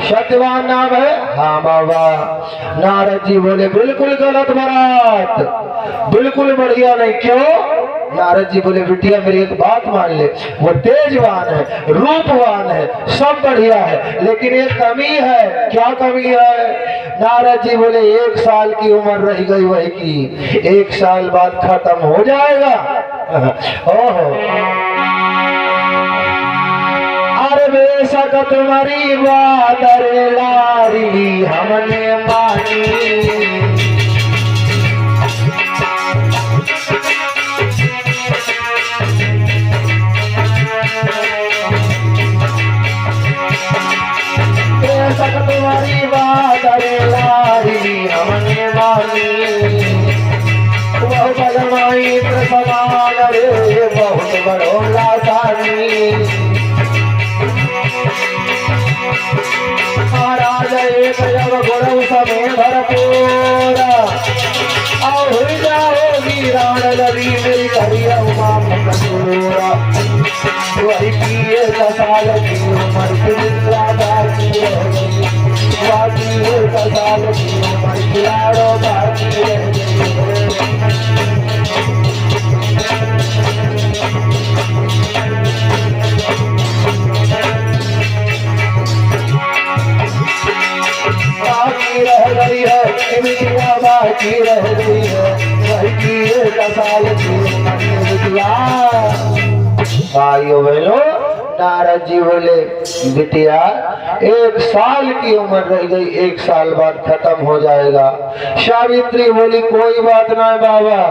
सत्यवान नाम है? हाँ बाबा। नारद जी बोले बिल्कुल गलत बात, बिल्कुल बढ़िया नहीं। क्यों? नारद जी बोले बिटिया मेरी एक बात मान ले, वो तेजवान है, रूपवान है, सब बढ़िया है, लेकिन एक कमी है। क्या कमी है? नारद जी बोले 1 साल की उम्र रह गई वही की, 1 साल बाद खत्म हो जाएगा। ओहो, अरे बेशक तुम्हारी बात रे लारी हमने मानी, तुम्हारी बात रे लारी हमने मानी, वह बदमाई समान रे बहुत बड़ो लासानी। महाराज एक जब गुरु समय भरपूर और हुई जाओगी राण लड़ी मेरी करिया उमा मकसूरा, वही पिए कसाल की उमर किला बाकी रह गई, बाकी कसाल की उमर खिलाड़ो बाकी रह गई। बाकी रह गई है बिटिया, बाकी रह गई है वही पिए कसाल की उमर खिला। भाइयों बहनों, नारद जी बोले बिटिया 1 साल की उम्र रह गई, 1 साल बाद खत्म हो जाएगा। सावित्री बोली कोई बात ना बाबा,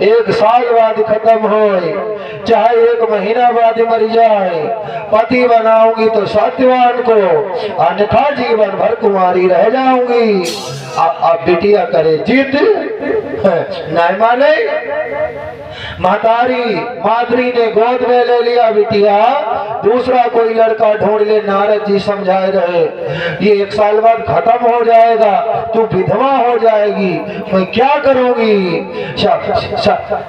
1 साल बाद खत्म हो, चाहे 1 महीना बाद मर जाए, पति बनाऊंगी तो सत्यवान को, अन्यथा जीवन भर कुमारी रह जाऊंगी। अब बिटिया करे जिद, नहीं माने। महतारी माद्री ने गोद में ले लिया बिटिया, दूसरा कोई लड़का ढूंढ ले। नारद जी समझाए रहे ये 1 साल बाद खत्म हो जाएगा, तू विधवा हो जाएगी, मैं क्या करूंगी?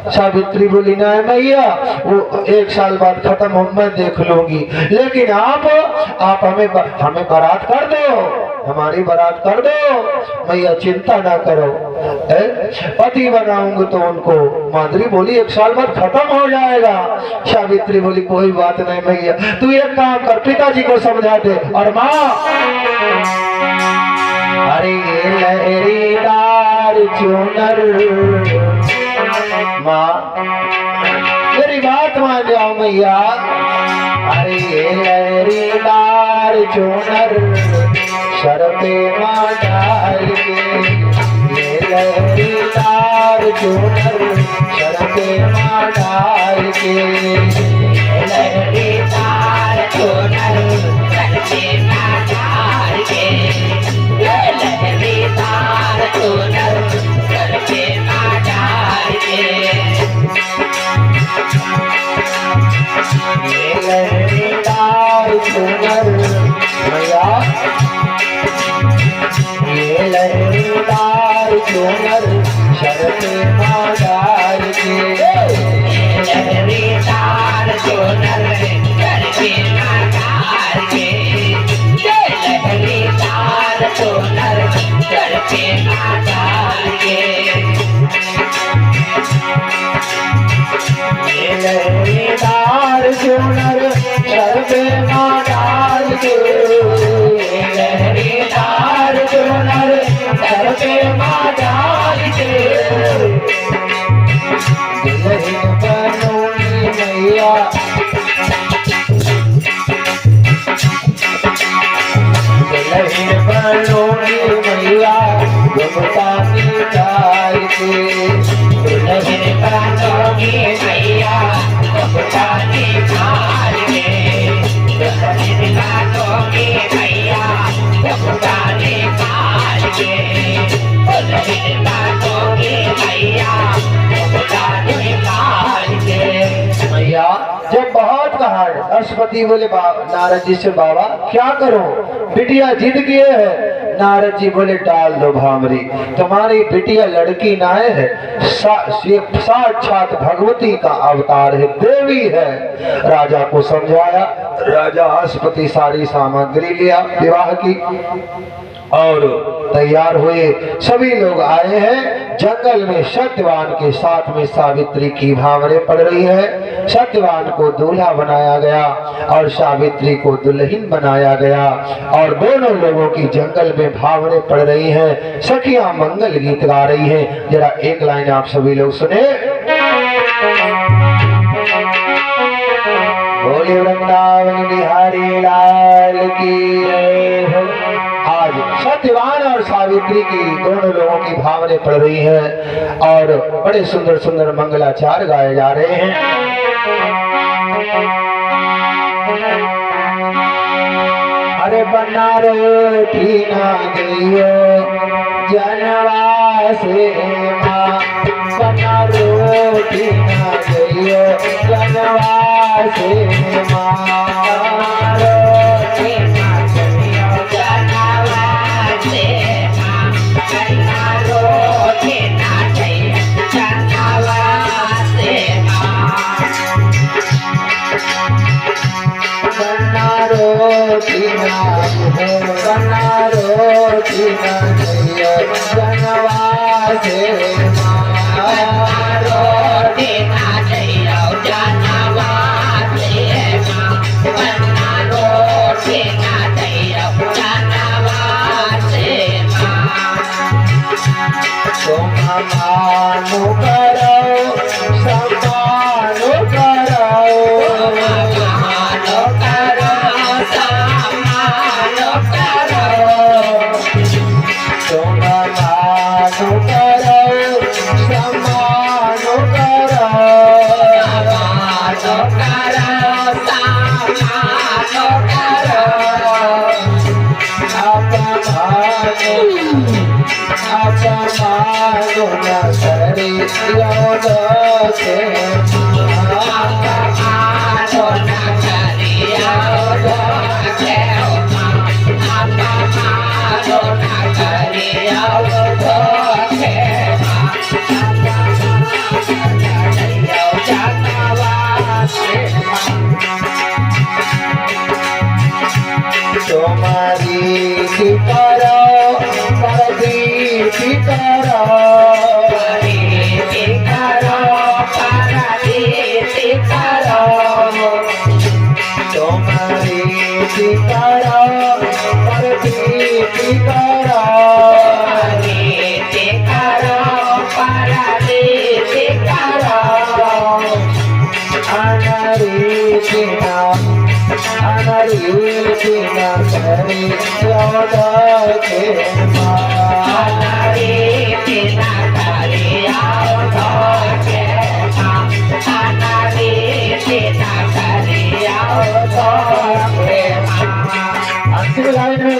सावित्री बोली नहीं मैया, वो 1 साल बाद खत्म हो, मैं देख लूंगी, लेकिन आप हमें बारात कर दो, हमारी बारात कर दो, मैया चिंता ना करो, पति बनाऊंगी तो उनको। माद्री बोली 1 साल बाद खत्म हो जाएगा। सावित्री बोली कोई बात नहीं मैया, तू एक काम कर, पिताजी को समझा दे। और माँ, अरे लहरीदार चुनर, माँ मेरी बात मान जाओ मैया, अरे लहरीदार चुनर सर पे माँ डाल के, ये लहरीदार चुनर सर पे माँ डाल के, लहरीदार चुनर सर पे माँ डाल के, ये लहरीदार चुनर सर पे माँ डाल के, ये लहरीदार चुनर मैया, ये लहरीदार चुनर सर पे माँ डाल के, लहरीदार चुनर सर पे माँ डाल के, लहरीदार चुनर सर पे माँ डाल के, लहरीदार चुनर सर पे माँ डाल के, लहरीदार चुनर सर पे माँ डाल के, दुल्हन बनूंगी मैया, दुल्हन बनूंगी मैया, घुमता निकाल के, दुल्हन बनूंगी मैया, घुमता निकाल के, दुल्हन बनूंगी मैया, घुमता निकाल के, दुल्हन बनूंगी मैया, घुमता निकाल के। मैया जब बहुत कहा, अश्वती बोले नारद जी से बाबा क्या करो, बिटिया जिद किए है। नारद जी बोले डाल दो भामरी, तुम्हारी बिटिया लड़की ना है, साक्षात भगवती का अवतार है, देवी है। राजा को समझाया, राजा आस्पति सारी सामग्री लिया विवाह की और तैयार हुए। सभी लोग आए हैं। जंगल में सत्यवान के साथ में सावित्री की भावरें पड़ रही है। सत्यवान को दूल्हा बनाया गया और सावित्री को दुल्हन बनाया गया और दोनों लोगों की जंगल में भावरें पड़ रही हैं। सखियां मंगल गीत गा रही हैं। जरा एक लाइन आप सभी लोग सुने। बोले वृंदावन बिहारी लाल की जय। आज सत्यवान और सावित्री की दोनों लोगों की भावनें पड़ रही हैं और बड़े सुंदर सुंदर मंगलाचार गाए जा रहे हैं। अरे बनारो ठीना दियो जनवासे माँ, बनारो ठीना दियो जनवासे माँ।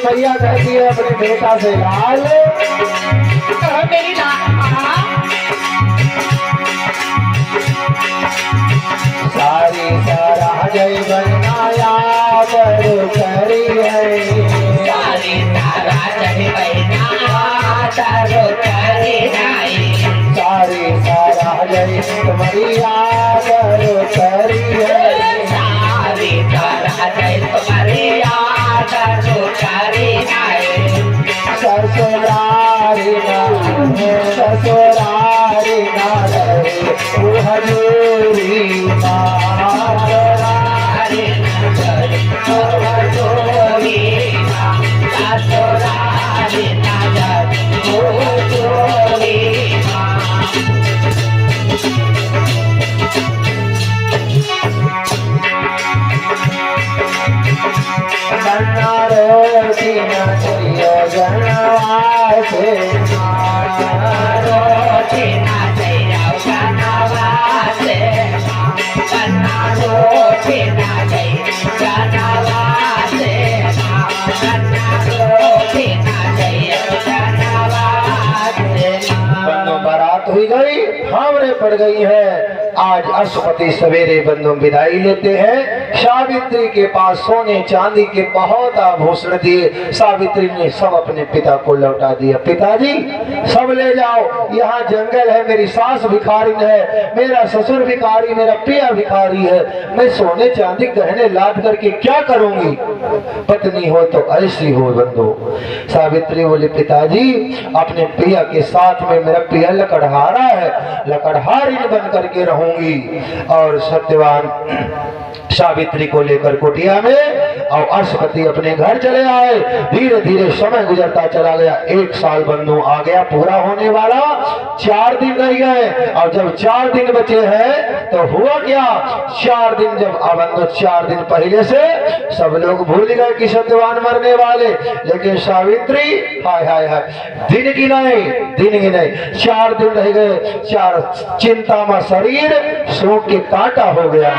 मैया कहती है अपने बेटा से लाल मेरी सारी सारा जय बनाया बड़ो करी है, सारी सारा जय बनाया बड़ो करी है, सारी सारा जय तुम्हारिया बड़ो करी है, सारी सारा जय तुम्हारिया बड़ो करी है। ससुरारी ना रे हजूरी बारात हुई गई, भावरें पड़ गई है। आज अश्वपति सवेरे बंधु विदाई लेते हैं। सावित्री के पास सोने चांदी के बहुत आभूषण दिए। सावित्री ने सब अपने पिता को लौटा दिया। पिताजी सब ले जाओ, यहाँ जंगल है, मेरी सास भिखारिन है, मेरा ससुर भिखारी, मेरा पिया भिखारी है, मैं सोने चांदी गहने लाद करके क्या करूंगी? पत्नी हो तो ऐसी हो बंधु। सावित्री बोली पिताजी अपने पिया के साथ में मेरा पिया लकड़हारा है, लकड़हारिन बन करके रहूंगी। और सत्यवान सावित्री को लेकर कुटिया में और अश्वपति अपने घर चले आए। धीरे धीरे समय गुजरता चला गया। 1 साल बंधु आ गया, पूरा होने वाला। 4 दिन रह गए और जब 4 दिन बचे हैं तो हुआ क्या? 4 दिन जब बंधु 4 दिन पहले से सब लोग भूल गए कि सत्यवान मरने वाले, लेकिन सावित्री हाय हाय हाय दिन गिनाए 4 दिन रह गए। 4 चिंता में शरीर सूख के कांटा हो गया।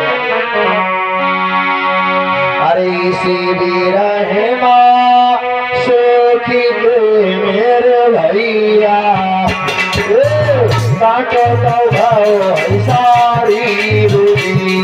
अरे इसी भी रहे माँ सोखी के मेरे भैया, काटो तो भाव सारी रूदी।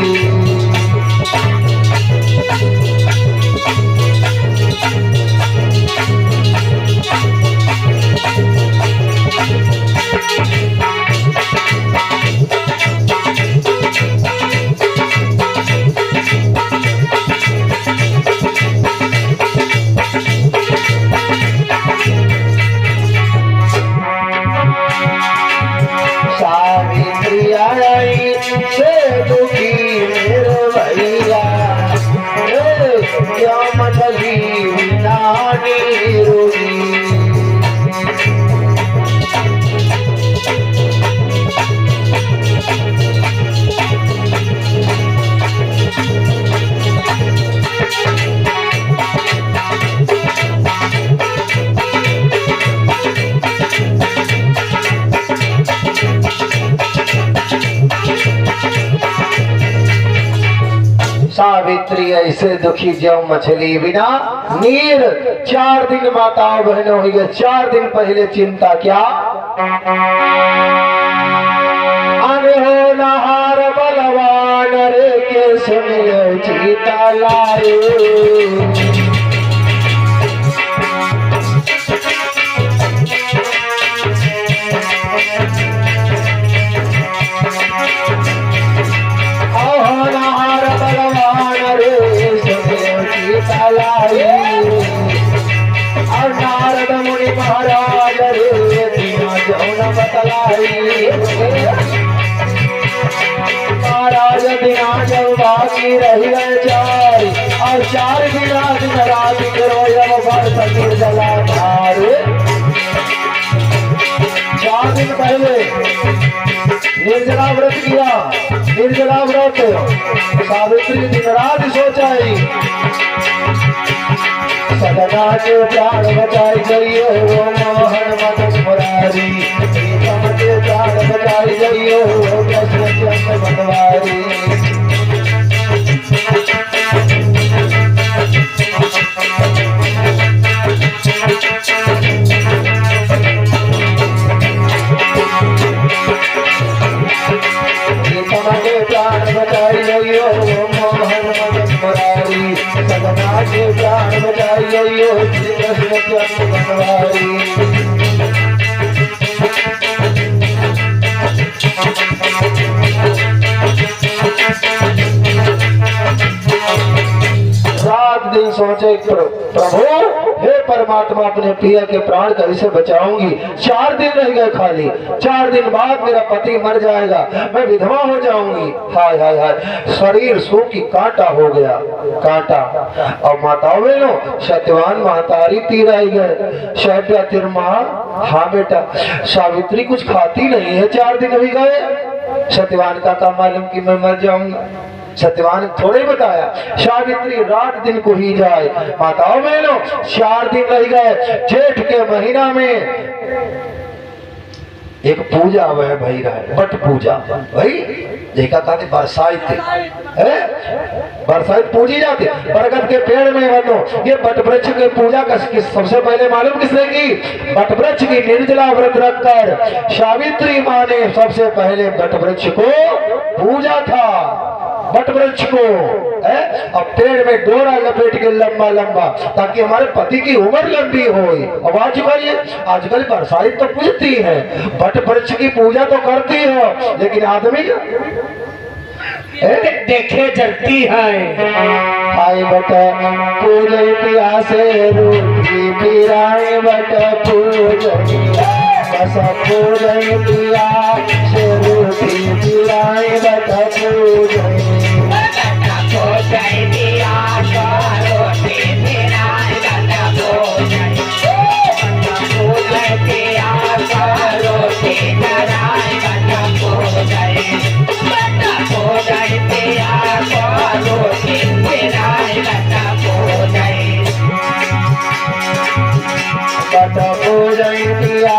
सावित्री ऐसे दुखी जब मछली बिना नीर। 4 दिन माताओं बहनों हो गए। 4 दिन पहले चिंता क्या? अनहो नहार बलवान रे के सुनिए चीता लाए। और नारद मुनि महाराज रे दीना जौन बतलाई। महाराज दीना जब बाकी रही गए 4 और 4 दिन रात करो जब वर्ष निर्जला धार। 4 दिन पहले निर्जला व्रत किया। निर्जला व्रत सावित्री दिन रात सोचाई, सदना के प्राण बचाई जाइयो मोहन मदन मुरारी। प्रीतम के प्राण बचाई जाइयो कृष्ण चंद्र बनवारी। प्रीतम के प्राण बचाई जाइयो मोहन मदन मुरारी। सदना के प्राण बचाई जाइयो कृष्ण चंद्र बनवारी। रात दिन सोचे प्रभु हे परमात्मा अपने पिया के प्राण कैसे बचाऊंगी? 4 दिन रह गए खाली। 4 दिन बाद मेरा पति मर जाएगा, मैं विधवा हो जाऊंगी। हाय हाय हाय शरीर सूखी कांटा हो गया, कांटा। और माताओं बहनों सत्यवान महतारी तीर आई गए। शैब्या तिर माँ हाँ बेटा सावित्री कुछ खाती नहीं है, 4 दिन भी गए। सत्यवान का मालूम कि मैं मर जाऊंगा। सत्यवान ने थोड़े बताया सावित्री रात दिन को ही जाए। माताओं बहनों 4 दिन रह गए। जेठ के महीना में एक पूजा वह भाई रहा बट पूजा भाई देखा कहते बरसाइत है, बरसाइत पूजी जाती। बरगद के पेड़ में बनो ये बट वृक्ष की पूजा सबसे पहले मालूम किसने की? बट वृक्ष की निर्जला व्रत रखकर सावित्री माँ ने सबसे पहले बट वृक्ष को पूजा था। बट वृक्ष को है अब पेड़ में डोरा लपेट के लंबा लंबा ताकि हमारे पति की उम्र लंबी हो। अब आजकल बरसाइत तो पूजती है, बट वृक्ष की पूजा तो करती हो, लेकिन आदमी देखे जलती है। हाय बट पूजे पिया से रूठी पिराए बट पूजे बस पूजे पिया से रूठी पिराए बट पूजे बट पूजन पिया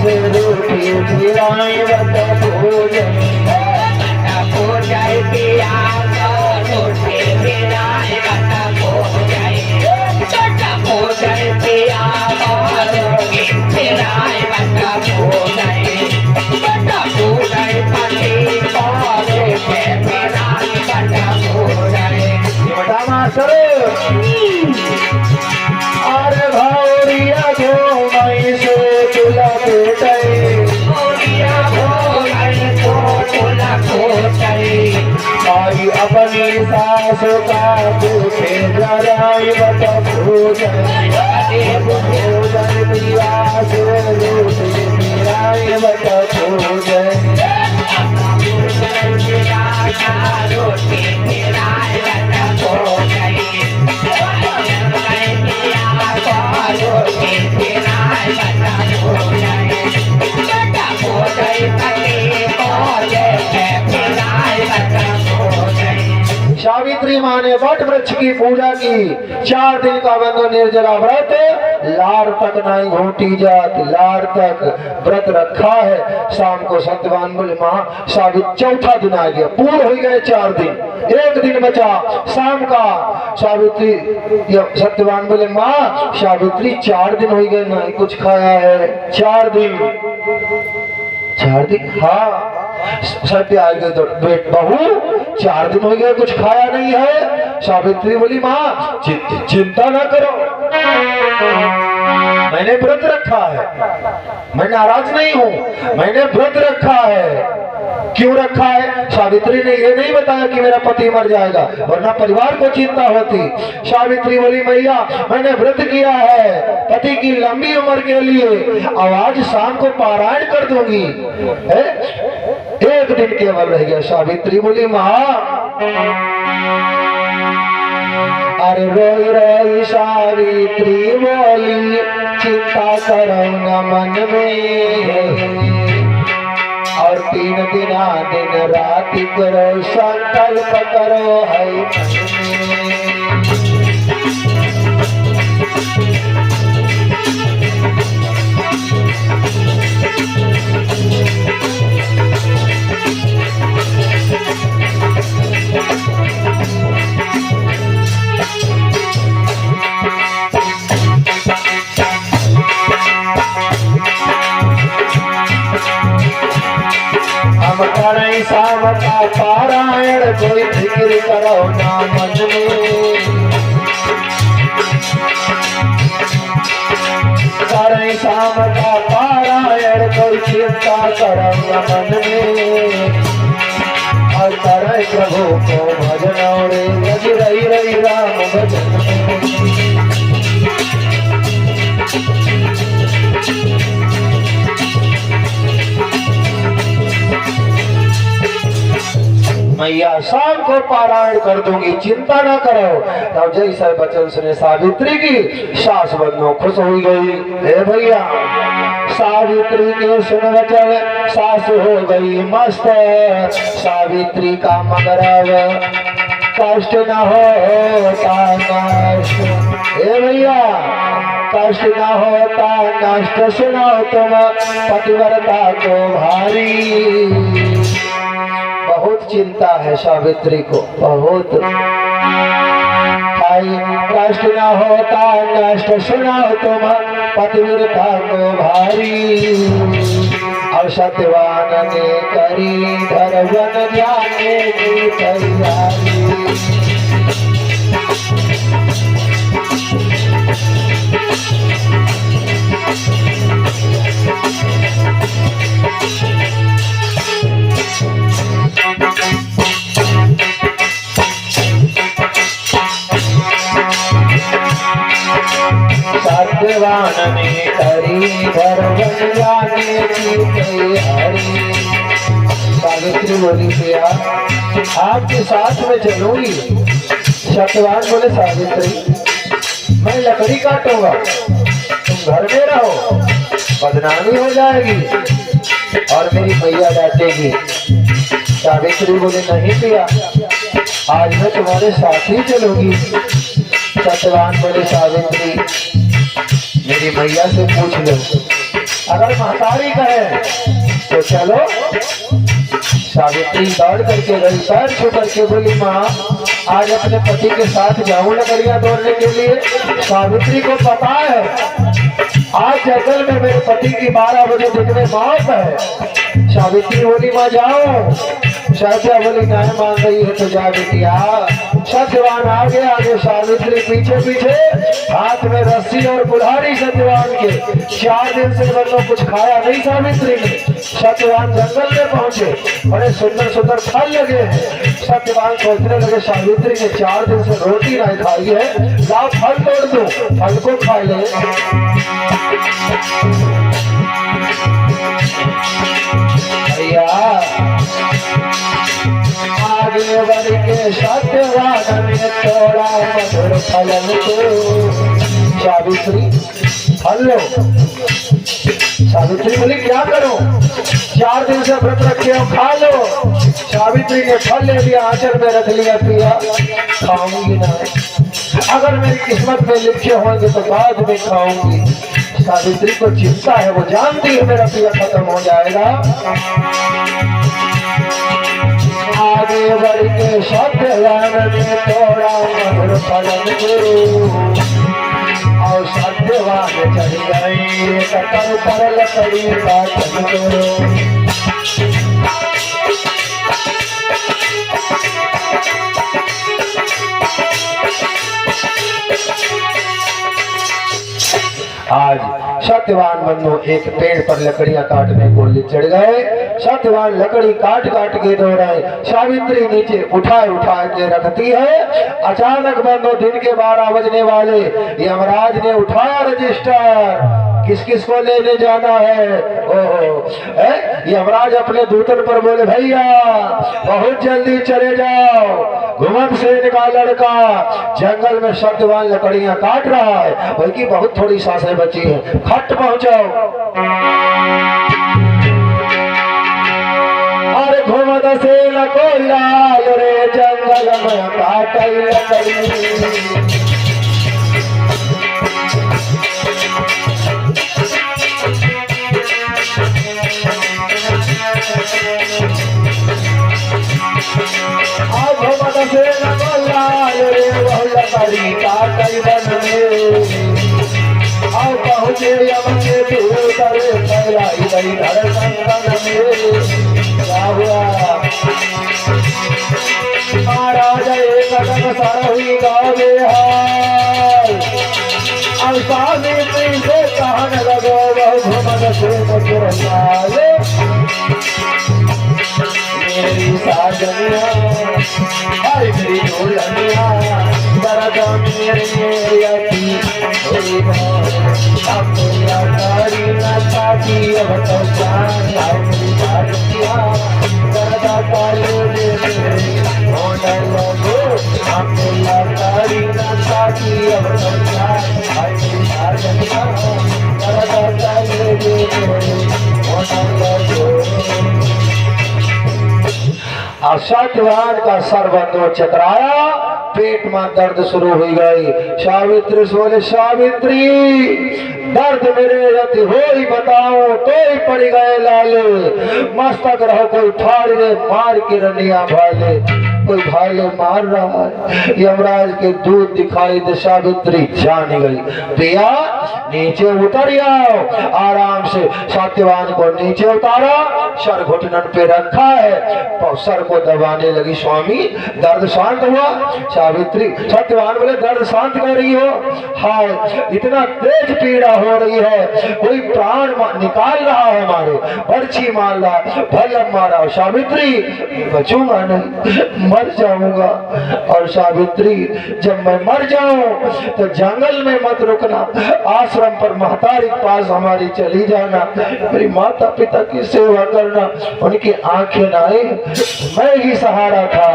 से रूठी पिराए बट पूजन पिया रूठी पिराए बट पूजन पिया रूठी पिराए बट पूजन पति पाले के पिराए बट पूजन मास्टर अरे भावरिया गो मई से तुला आई अपनी सास का पूछे जराई बट भोजन पिया से रोटी पिराई बट भोजन रोटी पिराई बट भोजन सावित्री माँ ने वट वृक्ष की पूजा की। 4 दिन का बंधु निर्जला व्रत, लार तक नहीं घोटी जात, लार तक व्रत रखा है। शाम को सत्यवान बोले माँ सावित्री चौथा दिन आ गया, पूर्ण हो गए 4 दिन, 1 दिन बचा शाम का। सावित्री सत्यवान बोले माँ सावित्री 4 दिन हो गए नहीं कुछ खाया है। 4 दिन हाँ सत्य आ गए तो बेट बहू 4 दिन हो गए कुछ खाया नहीं है। सावित्री बोली माँ चिंता ना करो, मैंने व्रत रखा है, मैं नाराज नहीं हूँ, मैंने व्रत रखा है। क्यों रखा है? सावित्री ने ये नहीं बताया कि मेरा पति मर जाएगा, वरना परिवार को चिंता होती। सावित्री बोली मैया मैंने व्रत किया है पति की लंबी उम्र के लिए, अब आज शाम को पारायण कर दूंगी। 1 दिन केवल रह गया। सावित्री बोली माँ अरे रोई रोई सावित्री बोली चिंता करो न मन में, और 3 दिन रात करो संकल्प करो है। हम करें शाम का पारायण कोई फिक्र करो ना मन में, करें शाम का पारायण कोई चिंता करो ना मन में, और करें प्रभु को भजन और लगी रही राम भजन। मैया शाम को पारायण कर दूंगी चिंता ना करो। तब जैसा वचन सुने सावित्री की सास बदनो खुश हो गई। हे भैया सावित्री के सुन वचन सास हो गई मस्त, सावित्री का मगर कष्ट न होता नष्ट। हे भैया कष्ट न होता नष्ट सुनाओ तुम पतिव्रता को भारी। बहुत चिंता है सावित्री को, बहुत। कष्ट न होता नष्ट सुनाओ तुम पतिव्रता को भारी। और सत्यवान ने करी धरवन जाने की तैयारी। सत्यवान ने करी धरवन जाने की तैयारी। सावित्री बोली भैया आपके साथ में चलूंगी। सत्यवान बोले सावित्री मैं लकड़ी काटूंगा, तुम घर में रहो, बदनामी हो जाएगी और मेरी मैया डांटेगी। सावित्री बोले नहीं भैया आज मैं तुम्हारे साथ ही चलूंगी। सत्यवान बोले सावित्री मेरी मैया से पूछ लो, अगर महतारी कहे तो चलो। सावित्री दौड़ करके गई, पैर छू करके बोली माँ आज अपने पति के साथ जाऊं लकड़ियां तोड़ने के लिए। सावित्री को पता है आज जंगल में मेरे पति की 12 बजे दिन में मौत है। सावित्री बोली माँ जाओ। सत्या बोली नहीं मान रही है तो जा बिटिया। सत्यवान आगे आगे सावित्री पीछे पीछे, हाथ में रस्सी और कुल्हाड़ी सत्यवान के। 4 दिन से मतलब कुछ खाया नहीं सावित्री ने। सत्यवान जंगल में पहुंचे, बड़े सुंदर सुंदर फल लगे हैं। सत्यवान सोचने लगे सावित्री ने 4 दिन से रोटी नहीं खाई है, लाओ फल तोड़ दो, फल को खा ले। भैया आगे बढ़ के सत्यवान ने तोड़ा मधुर फलन को। सावित्री फल लो। सावित्री बोली क्या करो, 4 दिन से व्रत रखे हो खा लो। सावित्री ने फल ले लिया, आंचल में रख लिया, पिया खाऊंगी ना, अगर मेरी किस्मत में लिखे होंगे तो बाद में खाऊंगी। सावित्री को चिंता है, वो जानती है मेरा पिया खत्म हो जाएगा। आगे बढ़ के सत्यवान ने तोड़ा मधुर फलन को। और सत्यवान चढ़ गए कतर पर लकड़ी काटन को। आज सत्यवान बंधु एक पेड़ पर लकड़ियां काटने को चढ़ गए। सत्यवान लकड़ी काट काट के दो रहे। सावित्री नीचे उठा के रखती है। अचानक बंधु दिन के 12 बजने वाले, यमराज ने उठाया रजिस्टर, किस किस को लेने जाना है। ओहो यमराज अपने दूतन पर बोले भैया बहुत जल्दी चले जाओ, घुमन सेन का लड़का जंगल में सत्यवान लकड़ियां काट रहा है, बल्कि बहुत थोड़ी सांसें बची है, खट पहुंचाओ। अरे घुमन सेन को लाल रे जंगल में काटई लकड़ी। लकड़ी काटई बन में आओ पहुँचे यम के दूतर फैलाई गई धड़कन बन में। क्या हुआ महाराज एक कदम सर हुई गावे हाय। अब सावित्री से कहन लगो बहु घुमन से मुस्कुराए। मेरी साजनिया हाय मेरी दुल्हनिया दरद मेरी अति थोड़ी लकड़ी न काटी अब तो जान आओ मेरी साजनिया दरद काले मेरे होने लगो। हमने लकड़ी न काटी अब तो जान आओ मेरी साजनिया दरद काले मेरे होने लगो। सत्यवान का सर बंधु चतराया, पेट में दर्द शुरू हो गई। सावित्री से बोले सावित्री दर्द मेरे यति हो ही बताओ तो ही पड़ गए लाले, मस्तक रहो कोई ठाड़ रे मार के रनिया भाले, कोई भाले मार रहा है। यमराज के दूध दिखाई दे सावित्री जान गई। प्रिया नीचे उतर आओ। आराम से सत्यवान को नीचे उतारा, सर घुटनन पे रखा है, सर को दबाने लगी। स्वामी दर्द शांत हुआ? सावित्री सत्यवान बोले दर्द शांत कर रही हो? हाय इतना तेज पीड़ा हो रही है, कोई प्राण निकाल रहा है हमारे, पर्ची मार रहा, भलम मारा। सावित्री बचूंगा नहीं, मर जाऊंगा। और सावित्री जब मैं मर जाऊं तो जंगल में मत रुकना, आश्रम पर महतारी के पास हमारी चली जाना, मेरी माता पिता की सेवा करना, उनकी आंखें नाए मैं ही सहारा था।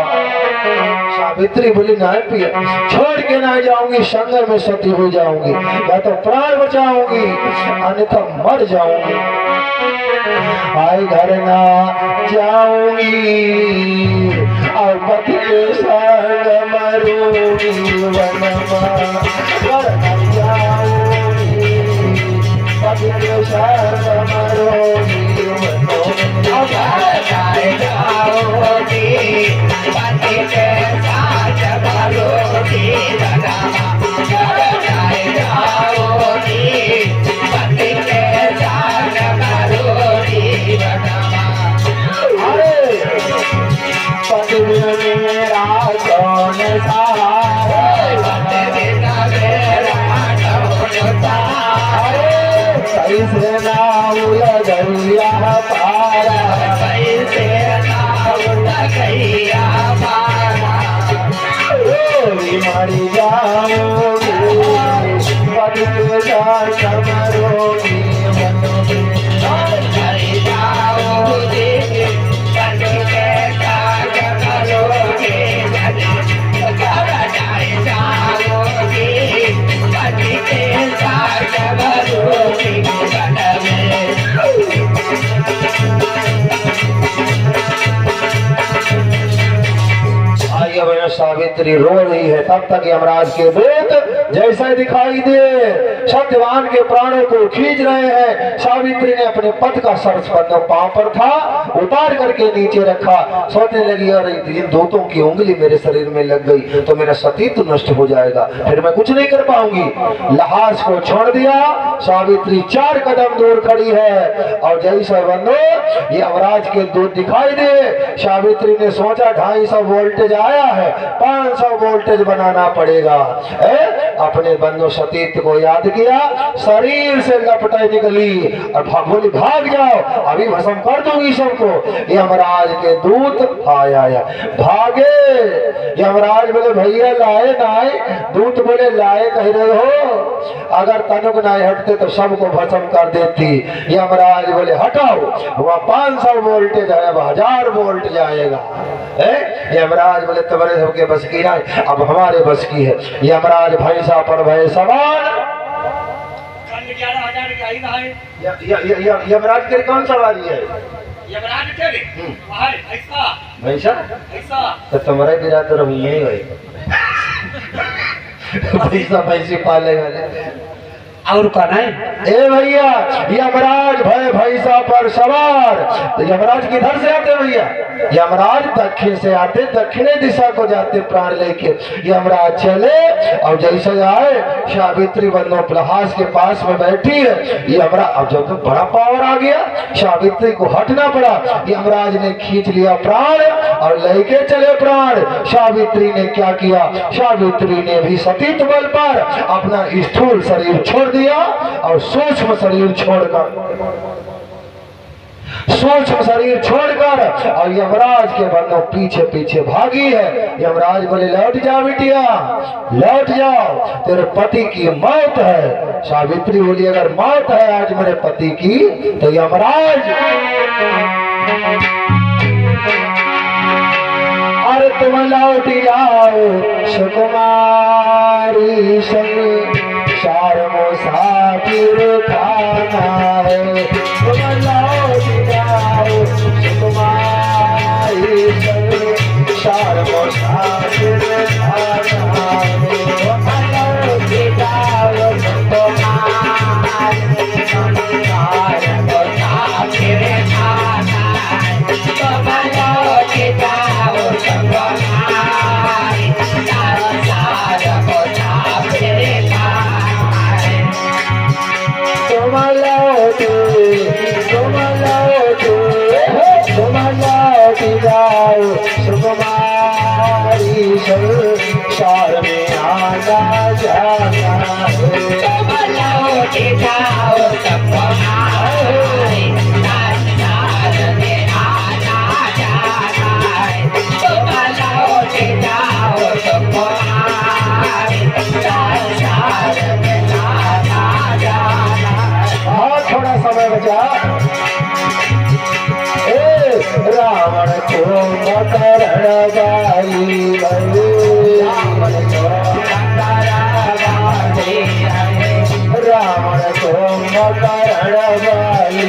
सावित्री बोली ना पिया छोड़ के ना जाऊंगी, संगम में सती हो जाऊंगी, मैं तो प्राण बचाऊंगी अन्यथा मर जाऊंगी। आई घर ना जाऊंगी और पति के संग मरूंगी, वनमा घर ना जाऊंगी पति के संग मरूंगी, कैसे नाव लगैया पारा, कैसे नाव लगैया पारा, मरी जाऊंगी पति के संग मरूंगी, मरी जाऊंगी पति के संग मरूंगी, पति के संग मरूंगी। सावित्री रो रही है, तब तक यमराज के दूत जैसे दिखाई दे सत्यवान के प्राणों को खींच रहे हैं। सावित्री ने अपने पति का सरस्वती पांव पर था उतार करके नीचे रखा, सोचने लगी और इन दूतों की उंगली मेरे शरीर में लग गई तो मेरा सतीत्व नष्ट हो जाएगा, फिर मैं कुछ नहीं कर पाऊंगी। लहास को छोड़ दिया, सावित्री 4 कदम दूर खड़ी है और जैसे बंदो यमराज के दूत दिखाई दे, सावित्री ने सोचा 250 वोल्टेज आया है, 500 वोल्टेज बनाना पड़ेगा। अपने बंधु सतीत्व को याद किया, शरीर से लपटे निकली और बोली भाग जाओ अभी भस्म कर दूंगी सबको। यमराज के दूत आया भागे। यमराज बोले भैया लाए ना आए? दूत बोले लाए कह रहे हो, अगर तनुक ना हटते तो सबको भस्म कर देती। यमराज बोले हटाओ, वह 500 वोल्टेज है, अब 1000 वोल्ट जाएगा। यमराज बोले तुम्हारे सबके बस की ना, अब हमारे बस की है। यमराज भैंसा पर भय सवार। यमराज के कौन सवारी है? यमराज तेरे भैंसा तो तुम्हारे बिरादर हम यही गए भैंसा भैंसी पाले वाले और कौन है? ए भैया यमराज भय भैंसा पर सवार। तो यमराज किधर से आते भैया? यमराज दक्षिण से आते, दक्षिणी दिशा को जाते प्राण लेके। यमराज चले और जैसे आए सावित्री बंधु प्रहास के पास में बैठी है। यमराज अब जब तो बड़ा पावर आ गया, सावित्री को हटना पड़ा। यमराज ने खींच लिया प्राण और लेके चले प्राण। सावित्री ने क्या किया? सावित्री ने भी सतीत्व बल पर अपना स्थूल शरीर छोड़ दिया और सूक्ष्म शरीर छोड़कर और यमराज के बंधु पीछे पीछे भागी है। यमराज बोले लौट जाओ बिटिया, लौट जाओ, तेरे पति की मौत है। सावित्री बोली अगर मौत है आज मेरे पति की तो यमराज अरे तुम लौट जाओ सुकुमारी संग, चार मुसाफिर खाना है। तुम लौट जाओ सुकुमारी संग, चार मुसाफिर खाना जाओ सुकुमारी संसार में आना जाना लौट जाओ सुकुमारी संसार में आना जाना है। तुम लौट जाओ सुकुमारी संसार में आना जाना है। और थोड़ा समय बचा। रावण को मकरण गाई रावण को रावण को मकरण गाई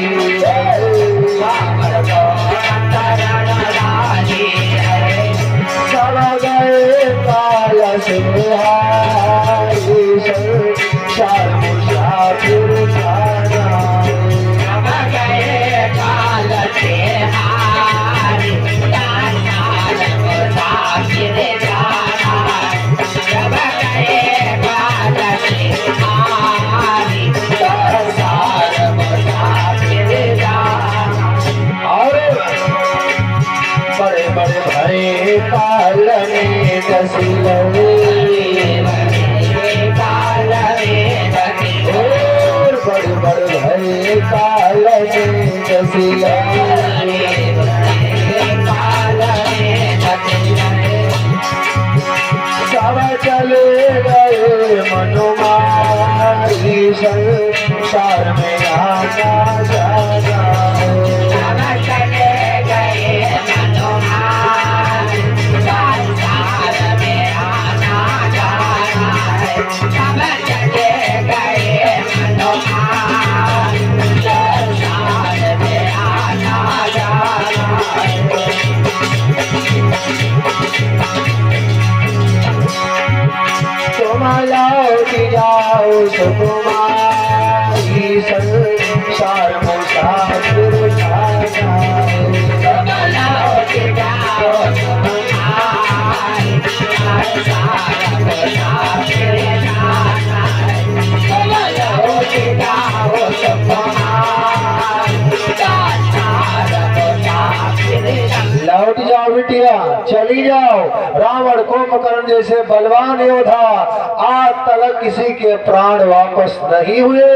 सब गए काल सिंहारी संसार मुसाफिर जाना बड़े बड़े भरे काल में दसी बड़े बड़े भरे काल में दसी सब चले गए मनुमारी संसार में आना जाना तुम लौट जाओ सुकुमारी संसार मुसाफिर जाना तुम लौट जाओ सुकुमारी संसार मुसाफिर जाना है। तुम लौट जाओ सुकुमारी संसार मुसाफिर जाना। लौट जाओ बिटिया, चली जाओ। रावण कुंभकर्ण जैसे बलवान योद्धा आज तक किसी के प्राण वापस नहीं हुए।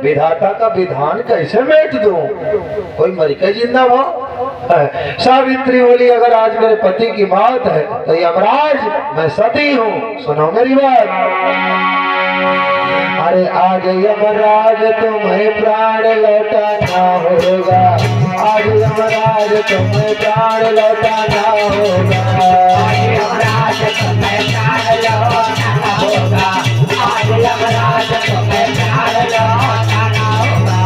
विधाता का विधान कैसे मिट दूं? कोई मर के जिंदा हो। सावित्री बोली अगर आज मेरे पति की मौत है तो यमराज मैं सती हूँ, सुनो मेरी बात। अरे आज यमराज तुम्हें प्राण लौटाना होगा, आज यमराज तुम्हें प्राण लौटाना होगा, आज यमराज तुम्हें प्राण लौटाना होगा, आज यमराज तुम्हें प्राण लौटाना होगा।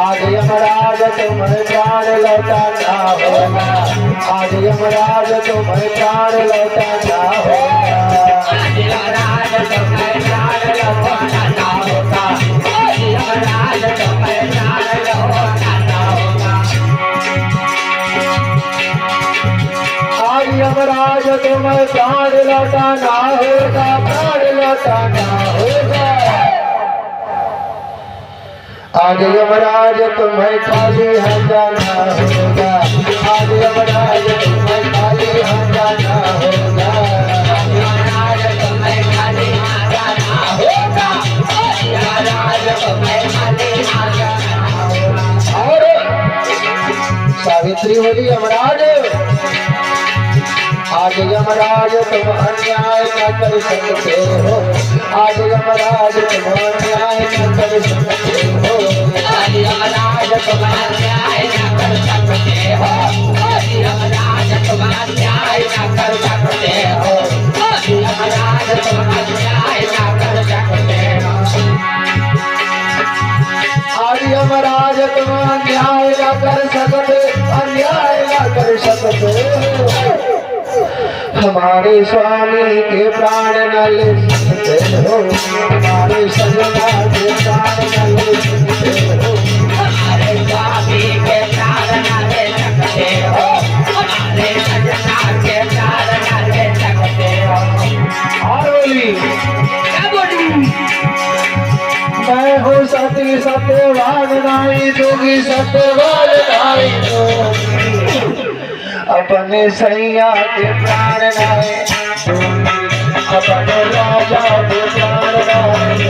आज यमराज तुम्हें प्राण लौटाना होगा, आज यमराज तुम्हें प्राण लौटाना होगा, आज यमराज तुम्हें प्राण लौटाना होगा, आज यमराज तुम्हें प्राण लौटाना होगा। आज यमराज तुम्हें प्राण लौटाना होगा, प्राण लौटाना होगा। आज यमराज तुम्हें खाली हाथ जाना होगा, आज यमराज तुम्हें खाली हाथ जाना होगा, आज यमराज तुम्हें खाली हाथ जाना होगा, आज यमराज तुम्हें खाली हाथ जाना होगा। और सावित्री बोली यमराज आज यमराज तुम अन्याय न कर सकते हो, आज यमराज तुम अन्याय न कर सकते हो, आज यमराज तुम अन्याय न कर सकते हो, आज यमराज तुम अन्याय न कर सकते हो, आज यमराज तुम अन्याय न कर सकते हो। आज यमराज तुम अन्याय न कर सकते, अन्याय न कर सकते हो। हमारे स्वामी के प्राण न ले सकते हो, हमारे सजना के प्राण न ले सकते हो, हमारे स्वामी के प्राण न ले सकते हो, हमारे सजना के प्राण न ले सकते हो। और बोली सत्यवान नाई जोगी सत्यवान नाई जोगी अपने सैया के प्राण नाई अपने राजा के प्राण नाई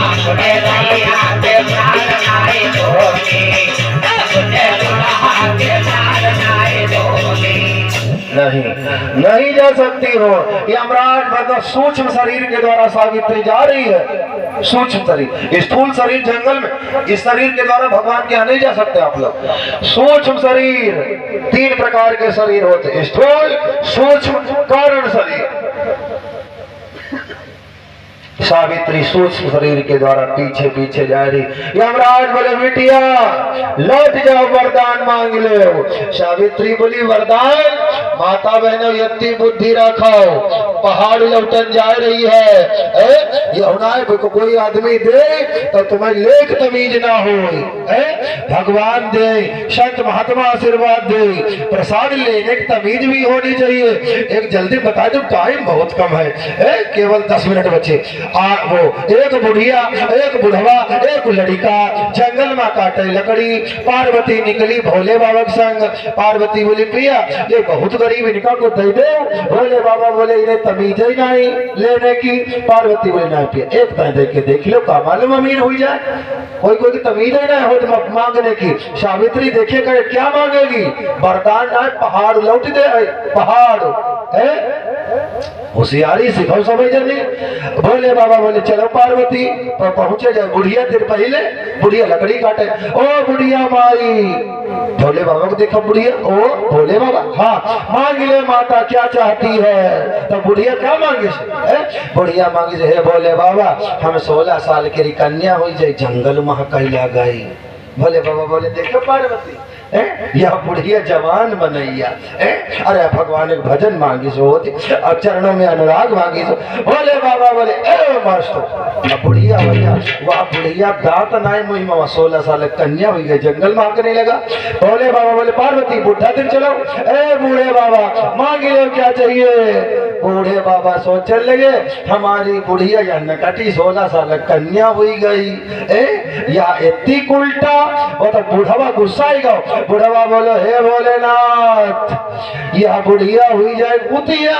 अपने भैया के प्राण नाई जोगी अपने दुल्हा के प्राण नाई जोगी नहीं जा सकती हो। यमराज मतलब सूक्ष्म शरीर के द्वारा सावित्री जा रही है। सूक्ष्म शरीर, स्थूल शरीर जंगल में, इस शरीर के द्वारा भगवान के यहाँ नहीं जा सकते आप लोग। सूक्ष्म शरीर, 3 प्रकार के शरीर होते, स्थूल, सूक्ष्म, कारण शरीर। सावित्री सूक्ष्म शरीर के द्वारा पीछे पीछे जा रही। यमराज बोले बिटिया लौट जाओ, वरदान मांग लो। सावित्री बोली वरदान, माता बहनों इतनी बुद्धि रखाओ, पहाड़ लौटन जा रही है। ये को कोई आदमी दे तो तुम्हें लेख तमीज ना हो। भगवान दे, संत महात्मा आशीर्वाद दे, प्रसाद लेने की तमीज भी होनी चाहिए। एक जल्दी बता दो, टाइम बहुत कम है, केवल 10 मिनट बचे। वो एक बुढ़िया, एक बुढ़वा, एक लड़का जंगल में काटे लकड़ी। पार्वती निकली भोले बाबा के संग। पार्वती बोली प्रिया ये बहुत गरीब, इनका को दे दे। भोले बाबा बोले इन्हें तमीज ही नहीं लेने की। पार्वती बोले नहीं प्रिया, एक तरह देख के देख लो, का मालूम अमीर हुई जाए। कोई कोई तमीज ही नहीं हो मांगने की। सावित्री देखे करे क्या मांगेगी, वरदान ना, पहाड़ लौट दे। पहाड़ है होशियारी सिखाओ समझ नहीं। भोले बाबा बोले चलो पार्वती पहुंचे जाए। बुढ़िया देर पहले बुढ़िया लकड़ी काटे। ओ बुढ़िया माई, भोले बाबा को देखा बुढ़िया, ओ भोले बाबा हाँ मांग ले माता क्या चाहती है। तो बुढ़िया क्या मांगे से? बुढ़िया मांगी से, हे भोले बाबा हम 16 साल की कन्या हुई जाए, जंगल मह कहला गई। भोले बाबा बोले देखो पार्वती यह बुढ़िया जवान बनैया। अरे भगवान एक भजन मांगी सो होती, अब चरणों में अनुराग मांगी सो। भोले बाबा बोले ए मस्त बुढ़िया भैया, वह बुढ़िया दांत नाई मुही में 16 साल कन्या हुई गई, जंगल मांग करने लगा। भोले बाबा बोले पार्वती बुढ़ा दिन चलो। ए बूढ़े बाबा मांगी लो क्या चाहिए। बूढ़े बाबा सोचने लगे हमारी बुढ़िया या नकटी 16 साल कन्या हुई गई, या इतनी उल्टा। वो तो बूढ़वा गुस्सा ही गो। बुढ़वा बोलो हे भोलेनाथ यह बुढ़िया हुई जाए कुतिया।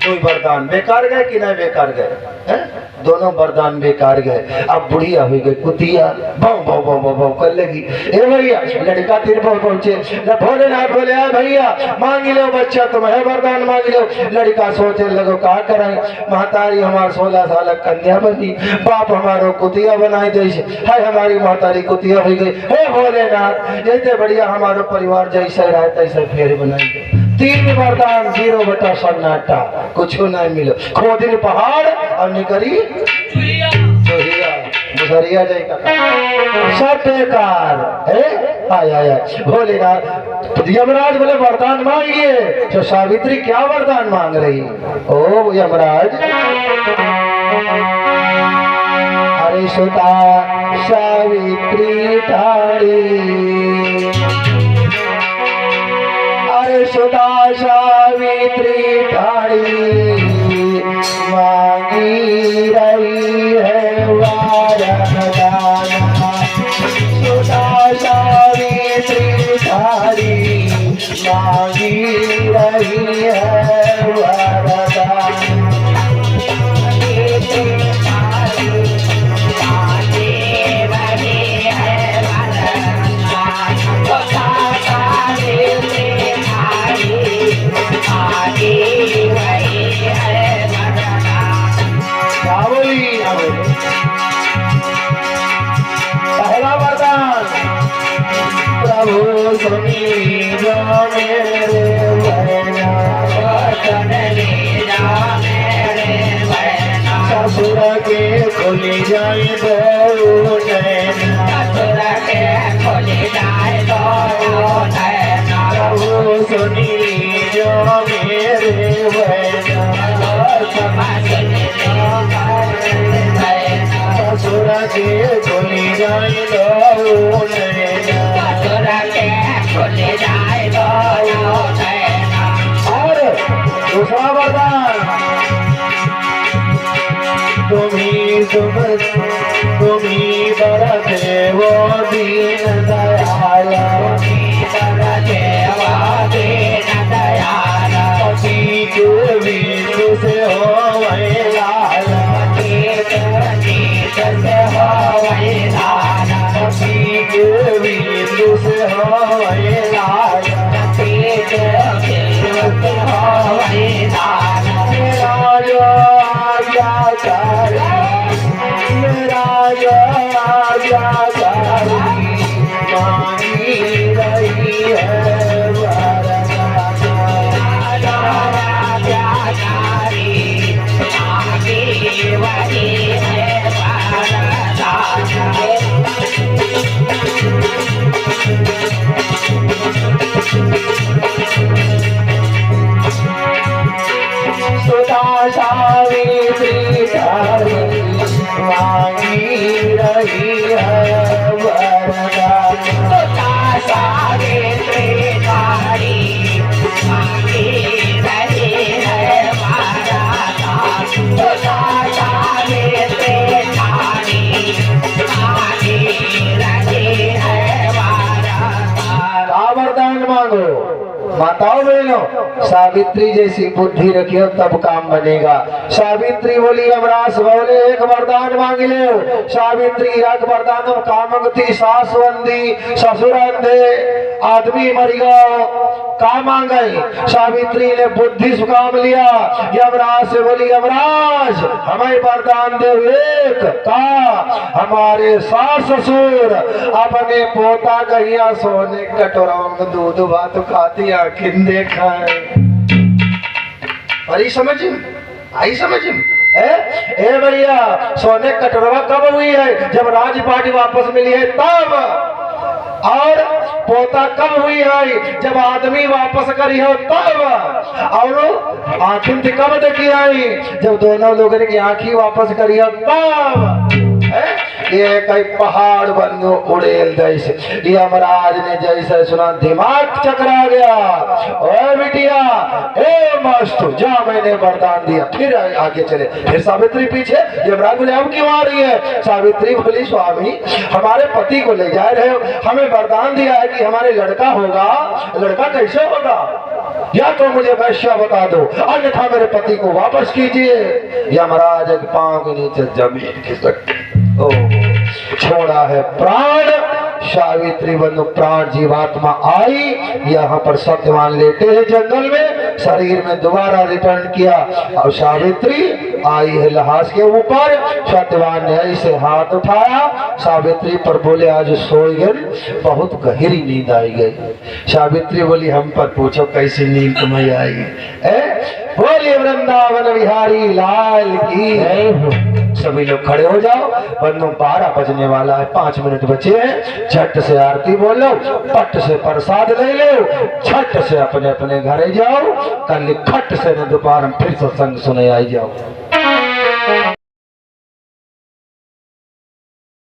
कोई वरदान बेकार गए कि नहीं बेकार गए? दोनों वरदान बेकार गए। अब बुढ़िया हुई गई कुतिया, भाव भाव भाव भाव भाव कर लेगी। ए भैया लड़का तीर पर पहुंचे, भोलेनाथ बोले आ भैया मांगी लो बच्चा, तुम्हें वरदान मांगी लो। लड़का सोचने लगो क्या करें, महतारी हमारे 16 साल कन्या बनी, बाप हमारो कुतिया बनाई दे है, हमारी महतारी कुतिया हुई गई। हे भोलेनाथ जैसे बढ़िया हमारो परिवार जैसे रहे तैसे फेर बनाई दे। 3 वरदान 0 बटा सन्नाटा, कुछ नहीं मिलो। खोदिन पहाड़ और निकरी मुसरिया जाएगा सब बेकार है। आया भोलेनाथ यमराज बोले वरदान मांगिए। तो सावित्री क्या वरदान मांग रही? ओ यमराज अरे सुता सावित्री ठाड़ी, अरे सुता सावित्री ठाड़ी मांगी रही है वरदान। सुता सावित्री ठाड़ी मांगी रही है वरदान। पहला वरदान प्रभु सुनी जो मेरे बहना, ससुर के खुली जाए दो नैना, प्रभु सुनी जो मेरे बहना, ससुर के खुली जाए दो नैना, और दूसरा वरदान तुम्ही तुम्ही बरसे वो दीन दयाल, पति के बिंदु से हो वही लाल, पति के बिंदु से हो वही लाल, मेरा जो आज्ञाकारी, मेरा जो आज्ञाकारी मांगी रही है सुधा सावित्री धारी मांगी रही है वरदान, सुधा सावित्री धारी मांगी रही है वरदान, सुधा सावित्री धारी मांगी रही है वरदान। का वरदान मांगो माताओं बहनों, सावित्री जैसी बुद्धि रखियो तब काम बनेगा। सावित्री बोली अमरास बोले एक वरदान मांग ले। सावित्री एक वरदान कामगती सासवंदी ससुरंदे आदमी मर गयो का मांगई। सावित्री ने बुद्धि सुकाम लिया। यमराज से बोली यमराज हमें वरदान दे एक का हमारे सास ससुर अपने पोता कहिया सोने कटोरों में दूध भात खाती आखिर देखा है। आई समझ ए भैया सोने कटोरा कब हुई है? जब राजपाटी वापस मिली है तब। और पोता कब हुई है? जब आदमी वापस करी हो तब। और आंखिन कब देखी आई? जब दोनों लोगों की आंखी वापस करी हो तब। ये कई पहाड़ बनो उड़ेल जैसे यमराज ने जैसे सुना दिमाग चकरा गया। ओए बिटिया ए मस्त जा मैंने वरदान दिया। फिर आगे चले। फिर सावित्री पीछे। यमराज बोले अब क्यों आ रही है? सावित्री बोली स्वामी हमारे पति को ले जा रहे हो, हमें वरदान दिया है कि हमारे लड़का होगा। लड़का कैसे होगा? या तो मुझे वैश्य बता दो अन्यथा मेरे पति को वापस कीजिए। यमराज एक पांव के नीचे जमीन खिसक छोड़ा है प्राण। सावित्री बंधु प्राण जीवात्मा आई। यहाँ पर सत्यवान लेटे हैं जंगल में। शरीर में दोबारा रिटर्न किया और सावित्री आई है लहास के ऊपर। सत्यवान ने ऐसे हाथ उठाया सावित्री पर बोले आज सोई गई। बहुत गहरी नींद आई गई। सावित्री बोली हम पर पूछो कैसी नींद तुम्हें आई? बोलिए वृंदावन बिहारी लाल की। सभी लोग खड़े हो जाओ। बंदों 12 बजने वाला है, 5 मिनट बचे हैं। झट से आरती बोलो, पट से प्रसाद ले लो, झट से अपने अपने घरे जाओ। कल खट से न दोपहर फिर सत्संग सुने आई जाओ।